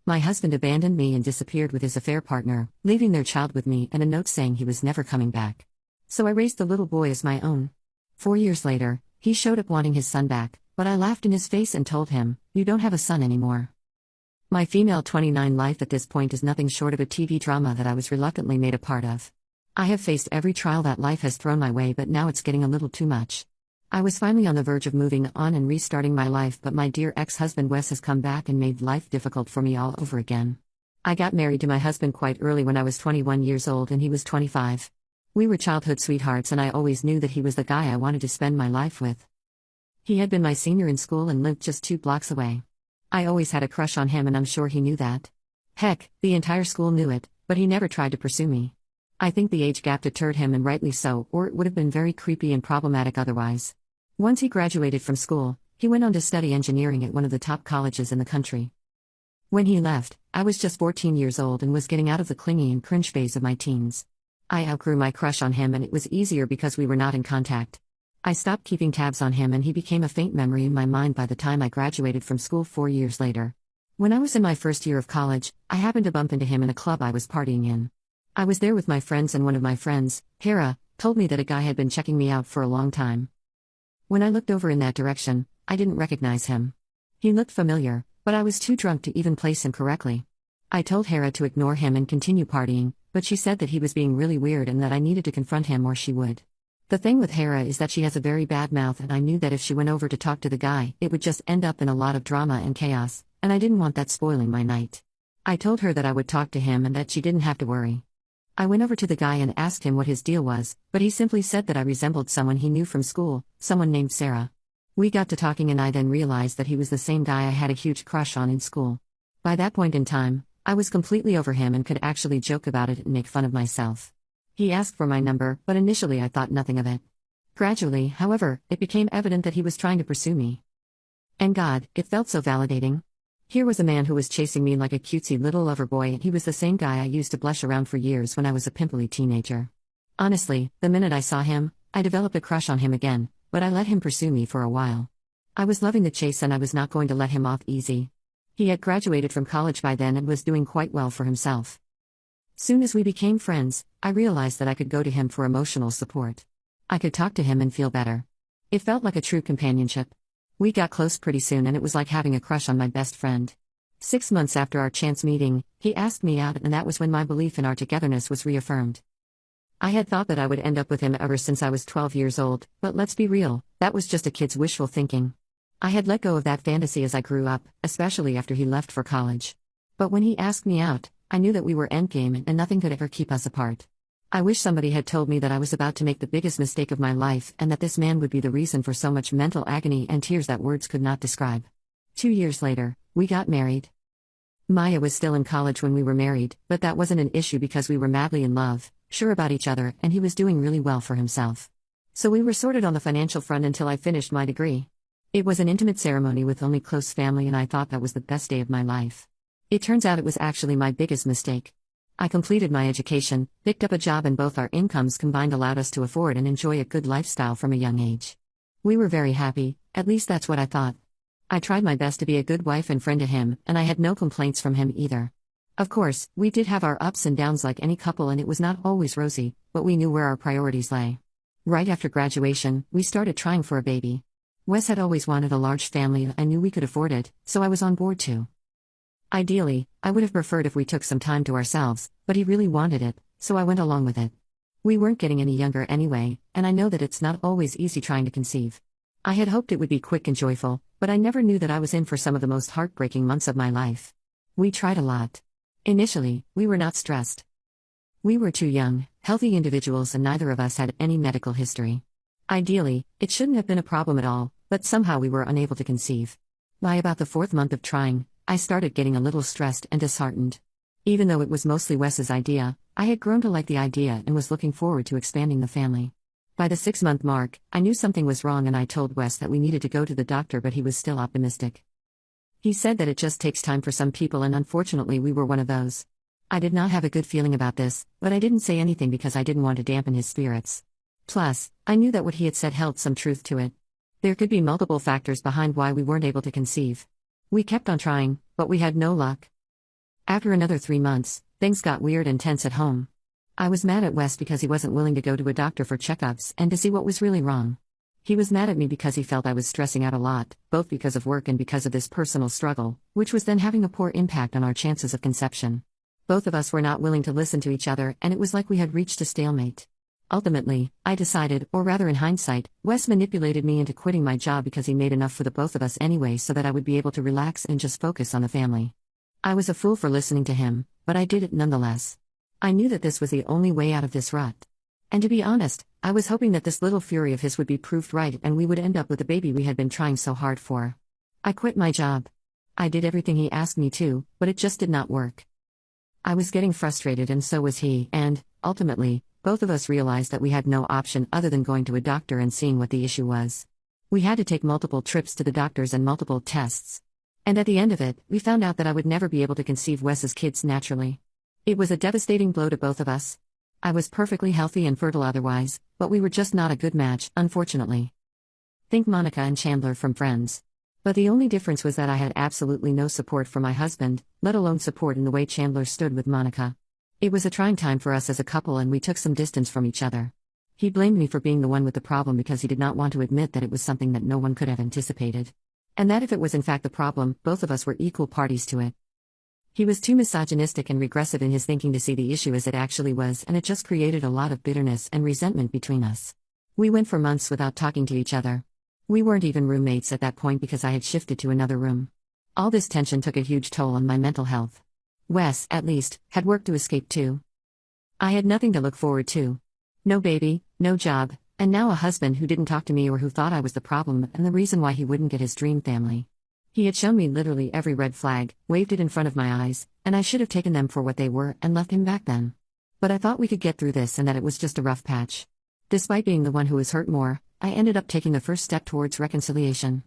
My husband abandoned me and disappeared with his affair partner, leaving their child with me and a note saying he was never coming back. So I raised the little boy as my own. 4 years later, he showed up wanting his son back, but I laughed in his face and told him, "You don't have a son anymore." My female 29 life at this point is nothing short of a TV drama that I was reluctantly made a part of. I have faced every trial that life has thrown my way, but now it's getting a little too much. I was finally on the verge of moving on and restarting my life, but my dear ex-husband Wes has come back and made life difficult for me all over again. I got married to my husband quite early when I was 21 years old and he was 25. We were childhood sweethearts and I always knew that he was the guy I wanted to spend my life with. He had been my senior in school and lived just 2 blocks away. I always had a crush on him and I'm sure he knew that. Heck, the entire school knew it, but he never tried to pursue me. I think the age gap deterred him, and rightly so, or it would have been very creepy and problematic otherwise. Once he graduated from school, he went on to study engineering at one of the top colleges in the country. When he left, I was just 14 years old and was getting out of the clingy and cringe phase of my teens. I outgrew my crush on him and it was easier because we were not in contact. I stopped keeping tabs on him and he became a faint memory in my mind by the time I graduated from school 4 years later. When I was in my first year of college, I happened to bump into him in a club I was partying in. I was there with my friends and one of my friends, Hera, told me that a guy had been checking me out for a long time. When I looked over in that direction, I didn't recognize him. He looked familiar, but I was too drunk to even place him correctly. I told Hera to ignore him and continue partying, but she said that he was being really weird and that I needed to confront him or she would. The thing with Hera is that she has a very bad mouth and I knew that if she went over to talk to the guy, it would just end up in a lot of drama and chaos, and I didn't want that spoiling my night. I told her that I would talk to him and that she didn't have to worry. I went over to the guy and asked him what his deal was, but he simply said that I resembled someone he knew from school, someone named Sarah. We got to talking and I then realized that he was the same guy I had a huge crush on in school. By that point in time, I was completely over him and could actually joke about it and make fun of myself. He asked for my number, but initially I thought nothing of it. Gradually, however, it became evident that he was trying to pursue me. And God, it felt so validating. Here was a man who was chasing me like a cutesy little lover boy, and he was the same guy I used to blush around for years when I was a pimply teenager. Honestly, the minute I saw him, I developed a crush on him again, but I let him pursue me for a while. I was loving the chase and I was not going to let him off easy. He had graduated from college by then and was doing quite well for himself. Soon as we became friends, I realized that I could go to him for emotional support. I could talk to him and feel better. It felt like a true companionship. We got close pretty soon and it was like having a crush on my best friend. 6 months after our chance meeting, he asked me out and that was when my belief in our togetherness was reaffirmed. I had thought that I would end up with him ever since I was 12 years old, but let's be real, that was just a kid's wishful thinking. I had let go of that fantasy as I grew up, especially after he left for college. But when he asked me out, I knew that we were endgame and nothing could ever keep us apart. I wish somebody had told me that I was about to make the biggest mistake of my life and that this man would be the reason for so much mental agony and tears that words could not describe. 2 years later, we got married. Maya was still in college when we were married, but that wasn't an issue because we were madly in love, sure about each other, and he was doing really well for himself. So we were sorted on the financial front until I finished my degree. It was an intimate ceremony with only close family and I thought that was the best day of my life. It turns out it was actually my biggest mistake. I completed my education, picked up a job and both our incomes combined allowed us to afford and enjoy a good lifestyle from a young age. We were very happy, at least that's what I thought. I tried my best to be a good wife and friend to him, and I had no complaints from him either. Of course, we did have our ups and downs like any couple and it was not always rosy, but we knew where our priorities lay. Right after graduation, we started trying for a baby. Wes had always wanted a large family and I knew we could afford it, so I was on board too. Ideally, I would have preferred if we took some time to ourselves, but he really wanted it, so I went along with it. We weren't getting any younger anyway, and I know that it's not always easy trying to conceive. I had hoped it would be quick and joyful, but I never knew that I was in for some of the most heartbreaking months of my life. We tried a lot. Initially, we were not stressed. We were two young, healthy individuals and neither of us had any medical history. Ideally, it shouldn't have been a problem at all, but somehow we were unable to conceive. By about the 4th month of trying, I started getting a little stressed and disheartened. Even though it was mostly Wes's idea, I had grown to like the idea and was looking forward to expanding the family. By the 6-month mark, I knew something was wrong and I told Wes that we needed to go to the doctor, but he was still optimistic. He said that it just takes time for some people and unfortunately we were one of those. I did not have a good feeling about this, but I didn't say anything because I didn't want to dampen his spirits. Plus, I knew that what he had said held some truth to it. There could be multiple factors behind why we weren't able to conceive. We kept on trying, but we had no luck. After another 3 months, things got weird and tense at home. I was mad at Wes because he wasn't willing to go to a doctor for checkups and to see what was really wrong. He was mad at me because he felt I was stressing out a lot, both because of work and because of this personal struggle, which was then having a poor impact on our chances of conception. Both of us were not willing to listen to each other, and it was like we had reached a stalemate. Ultimately, I decided, or rather in hindsight, Wes manipulated me into quitting my job because he made enough for the both of us anyway so that I would be able to relax and just focus on the family. I was a fool for listening to him, but I did it nonetheless. I knew that this was the only way out of this rut. And to be honest, I was hoping that this little fury of his would be proved right and we would end up with the baby we had been trying so hard for. I quit my job. I did everything he asked me to, but it just did not work. I was getting frustrated and so was he, and, ultimately, both of us realized that we had no option other than going to a doctor and seeing what the issue was. We had to take multiple trips to the doctors and multiple tests. And at the end of it, we found out that I would never be able to conceive Wes's kids naturally. It was a devastating blow to both of us. I was perfectly healthy and fertile otherwise, but we were just not a good match, unfortunately. Think Monica and Chandler from Friends. But the only difference was that I had absolutely no support from my husband, let alone support in the way Chandler stood with Monica. It was a trying time for us as a couple and we took some distance from each other. He blamed me for being the one with the problem because he did not want to admit that it was something that no one could have anticipated. And that if it was in fact the problem, both of us were equal parties to it. He was too misogynistic and regressive in his thinking to see the issue as it actually was, and it just created a lot of bitterness and resentment between us. We went for months without talking to each other. We weren't even roommates at that point because I had shifted to another room. All this tension took a huge toll on my mental health. Wes, at least, had work to escape to. I had nothing to look forward to. No baby, no job, and now a husband who didn't talk to me or who thought I was the problem and the reason why he wouldn't get his dream family. He had shown me literally every red flag, waved it in front of my eyes, and I should have taken them for what they were and left him back then. But I thought we could get through this and that it was just a rough patch. Despite being the one who was hurt more, I ended up taking the first step towards reconciliation.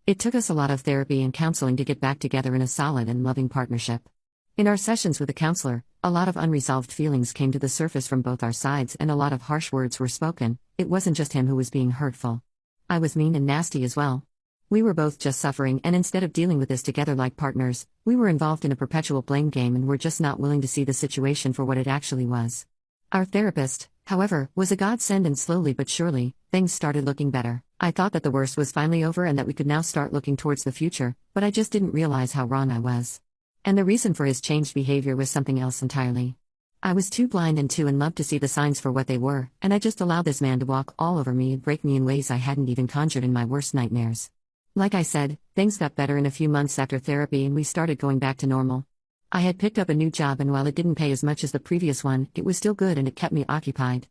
It took us a lot of therapy and counseling to get back together in a solid and loving partnership. In our sessions with the counselor, a lot of unresolved feelings came to the surface from both our sides and a lot of harsh words were spoken. It wasn't just him who was being hurtful. I was mean and nasty as well. We were both just suffering, and instead of dealing with this together like partners, we were involved in a perpetual blame game and were just not willing to see the situation for what it actually was. Our therapist, however, was a godsend, and slowly but surely, things started looking better. I thought that the worst was finally over and that we could now start looking towards the future, but I just didn't realize how wrong I was. And the reason for his changed behavior was something else entirely. I was too blind and too in love to see the signs for what they were, and I just allowed this man to walk all over me and break me in ways I hadn't even conjured in my worst nightmares. Like I said, things got better in a few months after therapy and we started going back to normal. I had picked up a new job, and while it didn't pay as much as the previous one, it was still good and it kept me occupied.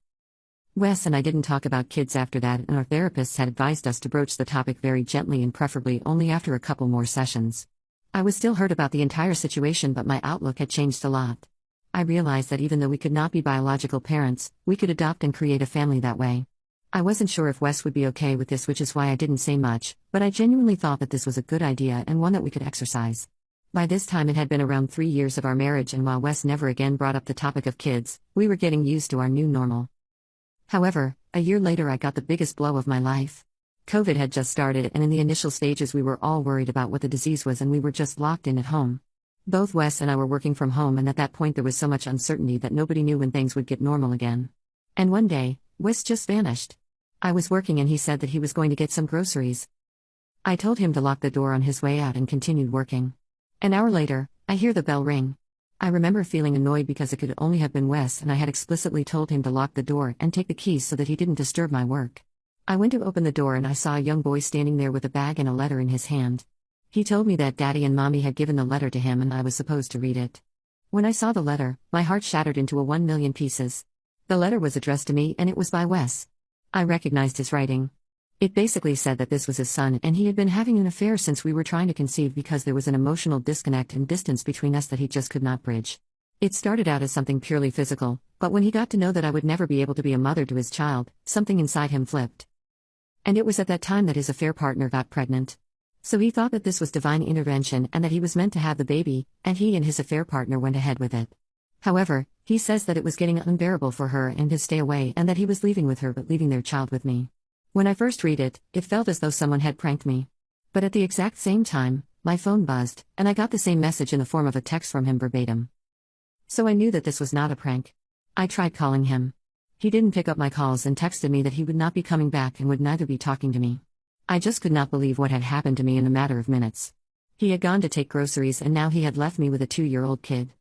Wes and I didn't talk about kids after that, and our therapists had advised us to broach the topic very gently and preferably only after a couple more sessions. I was still hurt about the entire situation, but my outlook had changed a lot. I realized that even though we could not be biological parents, we could adopt and create a family that way. I wasn't sure if Wes would be okay with this, which is why I didn't say much, but I genuinely thought that this was a good idea and one that we could exercise. By this time it had been around 3 years of our marriage, and while Wes never again brought up the topic of kids, we were getting used to our new normal. However, a year later I got the biggest blow of my life. COVID had just started, and in the initial stages we were all worried about what the disease was and we were just locked in at home. Both Wes and I were working from home, and at that point there was so much uncertainty that nobody knew when things would get normal again. And one day, Wes just vanished. I was working and he said that he was going to get some groceries. I told him to lock the door on his way out and continued working. An hour later, I hear the bell ring. I remember feeling annoyed because it could only have been Wes, and I had explicitly told him to lock the door and take the keys so that he didn't disturb my work. I went to open the door and I saw a young boy standing there with a bag and a letter in his hand. He told me that Daddy and Mommy had given the letter to him and I was supposed to read it. When I saw the letter, my heart shattered into a 1,000,000 pieces. The letter was addressed to me and it was by Wes. I recognized his writing. It basically said that this was his son and he had been having an affair since we were trying to conceive because there was an emotional disconnect and distance between us that he just could not bridge. It started out as something purely physical, but when he got to know that I would never be able to be a mother to his child, something inside him flipped. And it was at that time that his affair partner got pregnant. So he thought that this was divine intervention and that he was meant to have the baby, and he and his affair partner went ahead with it. However, he says that it was getting unbearable for her and to stay away, and that he was leaving with her but leaving their child with me. When I first read it, it felt as though someone had pranked me. But at the exact same time, My phone buzzed, and I got the same message in the form of a text from him verbatim. So I knew that this was not a prank. I tried calling him. He didn't pick up my calls and texted me that he would not be coming back and would neither be talking to me. I just could not believe what had happened to me in a matter of minutes. He had gone to take groceries and now he had left me with a 2-year-old kid.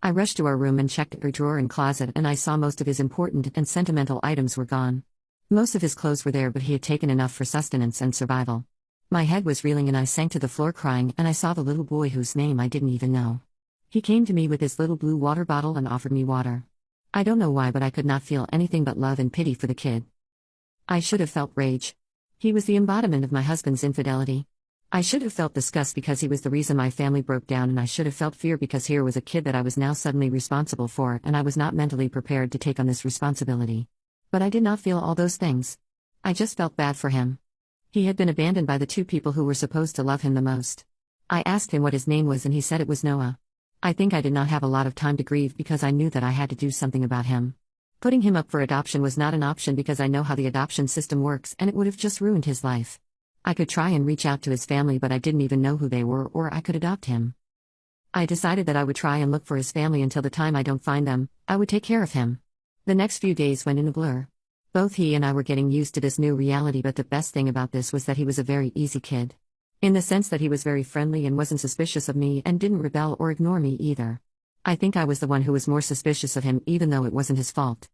I rushed to our room and checked every drawer and closet, and I saw most of his important and sentimental items were gone. Most of his clothes were there, but he had taken enough for sustenance and survival. My head was reeling and I sank to the floor crying, and I saw the little boy whose name I didn't even know. He came to me with his little blue water bottle and offered me water. I don't know why, but I could not feel anything but love and pity for the kid. I should have felt rage. He was the embodiment of my husband's infidelity. I should have felt disgust because he was the reason my family broke down, and I should have felt fear because here was a kid that I was now suddenly responsible for, and I was not mentally prepared to take on this responsibility. But I did not feel all those things. I just felt bad for him. He had been abandoned by the 2 people who were supposed to love him the most. I asked him what his name was and he said it was Noah. I think I did not have a lot of time to grieve because I knew that I had to do something about him. Putting him up for adoption was not an option because I know how the adoption system works and it would have just ruined his life. I could try and reach out to his family, but I didn't even know who they were, or I could adopt him. I decided that I would try and look for his family until the time I don't find them, I would take care of him. The next few days went in a blur. Both he and I were getting used to this new reality, but the best thing about this was that he was a very easy kid. In the sense that he was very friendly and wasn't suspicious of me and didn't rebel or ignore me either. I think I was the one who was more suspicious of him, even though it wasn't his fault.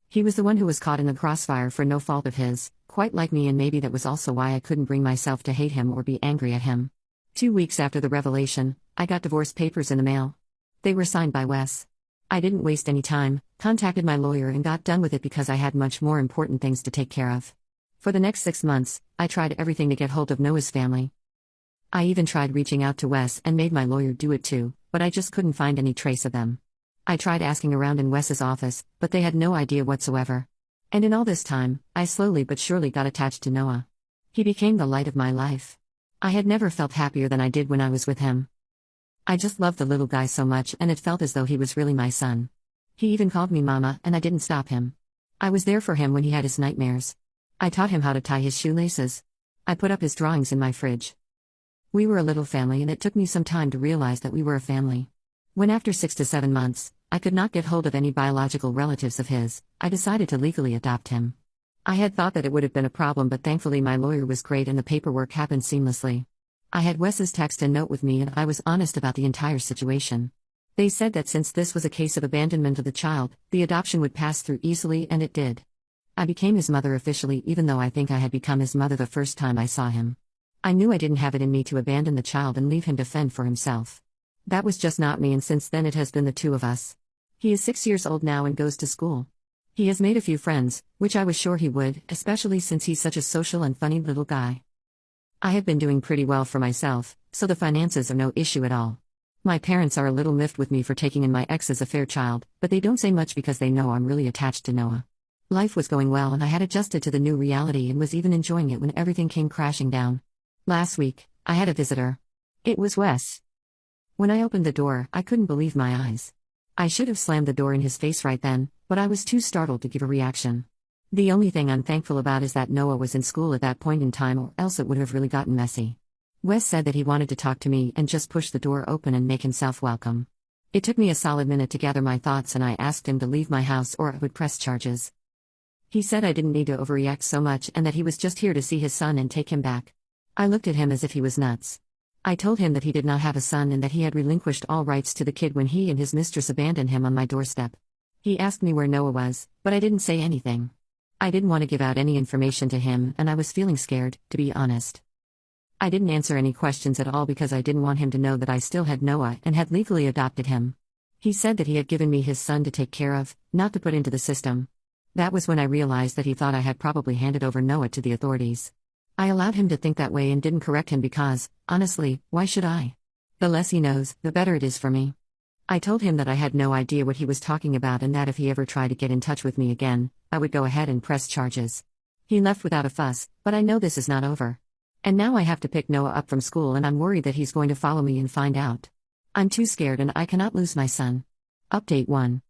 He was the one who was caught in the crossfire for no fault of his, quite like me, and maybe that was also why I couldn't bring myself to hate him or be angry at him. 2 weeks after the revelation, I got divorce papers in the mail. They were signed by Wes. I didn't waste any time, contacted my lawyer and got done with it because I had much more important things to take care of. For the next 6 months, I tried everything to get hold of Noah's family. I even tried reaching out to Wes and made my lawyer do it too, but I just couldn't find any trace of them. I tried asking around in Wes's office, but they had no idea whatsoever. And in all this time, I slowly but surely got attached to Noah. He became the light of my life. I had never felt happier than I did when I was with him. I just loved the little guy so much, and it felt as though he was really my son. He even called me Mama, and I didn't stop him. I was there for him when he had his nightmares. I taught him how to tie his shoelaces. I put up his drawings in my fridge. We were a little family, and it took me some time to realize that we were a family. When after 6 to 7 months, I could not get hold of any biological relatives of his, I decided to legally adopt him. I had thought that it would have been a problem, but thankfully my lawyer was great and the paperwork happened seamlessly. I had Wes's text and note with me, and I was honest about the entire situation. They said that since this was a case of abandonment of the child, the adoption would pass through easily, and it did. I became his mother officially, even though I think I had become his mother the first time I saw him. I knew I didn't have it in me to abandon the child and leave him to fend for himself. That was just not me, and since then it has been the 2 of us. He is 6 years old now and goes to school. He has made a few friends, which I was sure he would, especially since he's such a social and funny little guy. I have been doing pretty well for myself, so the finances are no issue at all. My parents are a little miffed with me for taking in my ex's affair child, but they don't say much because they know I'm really attached to Noah. Life was going well and I had adjusted to the new reality and was even enjoying it when everything came crashing down. Last week, I had a visitor. It was Wes. When I opened the door, I couldn't believe my eyes. I should have slammed the door in his face right then, but I was too startled to give a reaction. The only thing I'm thankful about is that Noah was in school at that point in time, or else it would have really gotten messy. Wes said that he wanted to talk to me and just push the door open and make himself welcome. It took me a solid minute to gather my thoughts, and I asked him to leave my house or I would press charges. He said I didn't need to overreact so much and that he was just here to see his son and take him back. I looked at him as if he was nuts. I told him that he did not have a son and that he had relinquished all rights to the kid when he and his mistress abandoned him on my doorstep. He asked me where Noah was, but I didn't say anything. I didn't want to give out any information to him, and I was feeling scared, to be honest. I didn't answer any questions at all because I didn't want him to know that I still had Noah and had legally adopted him. He said that he had given me his son to take care of, not to put into the system. That was when I realized that he thought I had probably handed over Noah to the authorities. I allowed him to think that way and didn't correct him because, honestly, why should I? The less he knows, the better it is for me. I told him that I had no idea what he was talking about and that if he ever tried to get in touch with me again, I would go ahead and press charges. He left without a fuss, but I know this is not over. And now I have to pick Noah up from school and I'm worried that he's going to follow me and find out. I'm too scared and I cannot lose my son. Update 1.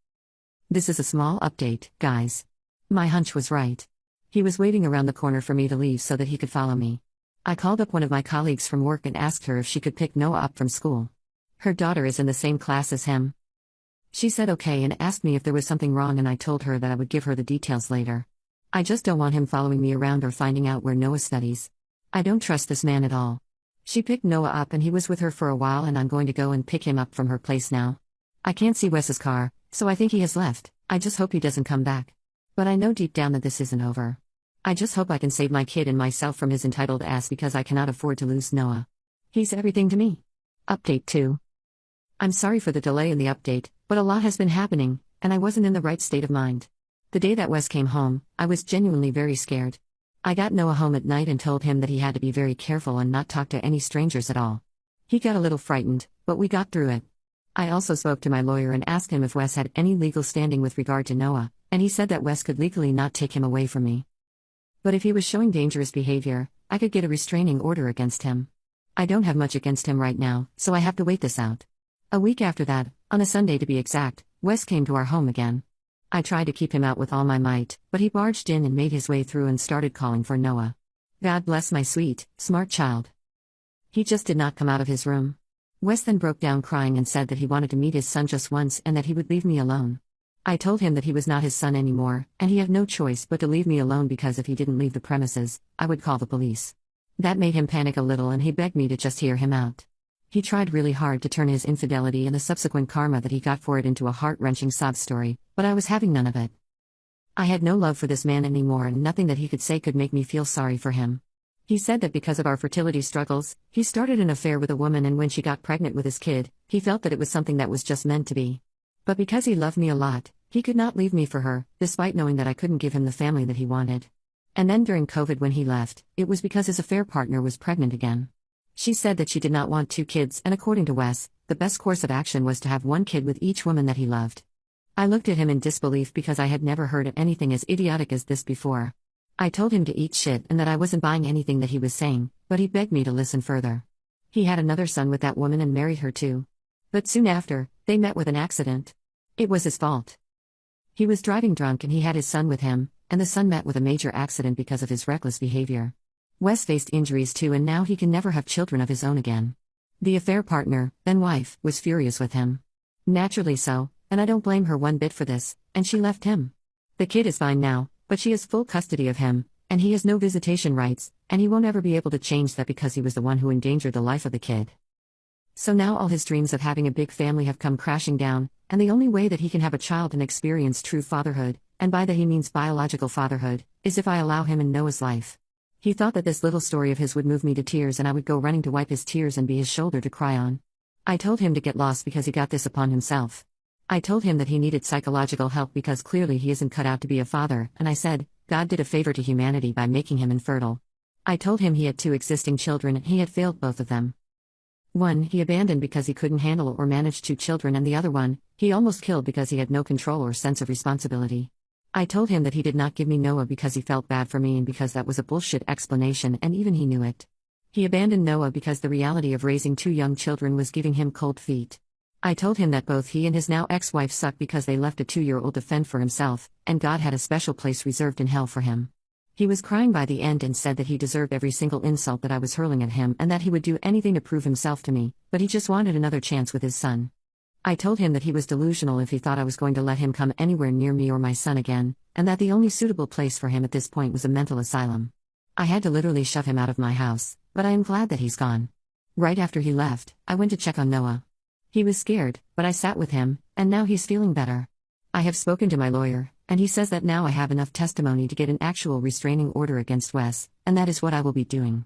This is a small update, guys. My hunch was right. He was waiting around the corner for me to leave so that he could follow me. I called up one of my colleagues from work and asked her if she could pick Noah up from school. Her daughter is in the same class as him. She said okay and asked me if there was something wrong, and I told her that I would give her the details later. I just don't want him following me around or finding out where Noah studies. I don't trust this man at all. She picked Noah up and he was with her for a while, and I'm going to go and pick him up from her place now. I can't see Wes's car, so I think he has left. I just hope he doesn't come back. But I know deep down that this isn't over. I just hope I can save my kid and myself from his entitled ass, because I cannot afford to lose Noah. He's everything to me. Update 2. I'm sorry for the delay in the update, but a lot has been happening, and I wasn't in the right state of mind. The day that Wes came home, I was genuinely very scared. I got Noah home at night and told him that he had to be very careful and not talk to any strangers at all. He got a little frightened, but we got through it. I also spoke to my lawyer and asked him if Wes had any legal standing with regard to Noah, and he said that Wes could legally not take him away from me. But if he was showing dangerous behavior, I could get a restraining order against him. I don't have much against him right now, so I have to wait this out. A week after that, on a Sunday to be exact, Wes came to our home again. I tried to keep him out with all my might, but he barged in and made his way through and started calling for Noah. God bless my sweet, smart child. He just did not come out of his room. Wes then broke down crying and said that he wanted to meet his son just once and that he would leave me alone. I told him that he was not his son anymore, and he had no choice but to leave me alone, because if he didn't leave the premises, I would call the police. That made him panic a little, and he begged me to just hear him out. He tried really hard to turn his infidelity and the subsequent karma that he got for it into a heart-wrenching sob story, but I was having none of it. I had no love for this man anymore, and nothing that he could say could make me feel sorry for him. He said that because of our fertility struggles, he started an affair with a woman, and when she got pregnant with his kid, he felt that it was something that was just meant to be. But because he loved me a lot, he could not leave me for her, despite knowing that I couldn't give him the family that he wanted. And then during COVID, when he left, it was because his affair partner was pregnant again. She said that she did not want 2 kids, and according to Wes, the best course of action was to have 1 kid with each woman that he loved. I looked at him in disbelief, because I had never heard of anything as idiotic as this before. I told him to eat shit and that I wasn't buying anything that he was saying, but he begged me to listen further. He had another son with that woman and married her too. But soon after, they met with an accident. It was his fault. He was driving drunk and he had his son with him, and the son met with a major accident because of his reckless behavior. Wes faced injuries too, and now he can never have children of his own again. The affair partner, then wife, was furious with him. Naturally so, and I don't blame her one bit for this, and she left him. The kid is fine now, but she has full custody of him, and he has no visitation rights, and he won't ever be able to change that because he was the one who endangered the life of the kid. So now all his dreams of having a big family have come crashing down, and the only way that he can have a child and experience true fatherhood, and by that he means biological fatherhood, is if I allow him in Noah's life. He thought that this little story of his would move me to tears, and I would go running to wipe his tears and be his shoulder to cry on. I told him to get lost because he got this upon himself. I told him that he needed psychological help because clearly he isn't cut out to be a father, and I said, God did a favor to humanity by making him infertile. I told him he had 2 existing children and he had failed both of them. One, he abandoned because he couldn't handle or manage 2 children, and the other one, he almost killed because he had no control or sense of responsibility. I told him that he did not give me Noah because he felt bad for me and because that was a bullshit explanation, and even he knew it. He abandoned Noah because the reality of raising 2 young children was giving him cold feet. I told him that both he and his now ex-wife sucked because they left a 2-year-old to fend for himself, and God had a special place reserved in hell for him. He was crying by the end and said that he deserved every single insult that I was hurling at him and that he would do anything to prove himself to me, but he just wanted another chance with his son. I told him that he was delusional if he thought I was going to let him come anywhere near me or my son again, and that the only suitable place for him at this point was a mental asylum. I had to literally shove him out of my house, but I am glad that he's gone. Right after he left, I went to check on Noah. He was scared, but I sat with him, and now he's feeling better. I have spoken to my lawyer, and he says that now I have enough testimony to get an actual restraining order against Wes, and that is what I will be doing.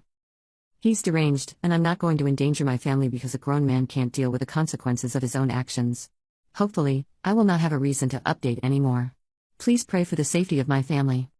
He's deranged, and I'm not going to endanger my family because a grown man can't deal with the consequences of his own actions. Hopefully, I will not have a reason to update anymore. Please pray for the safety of my family.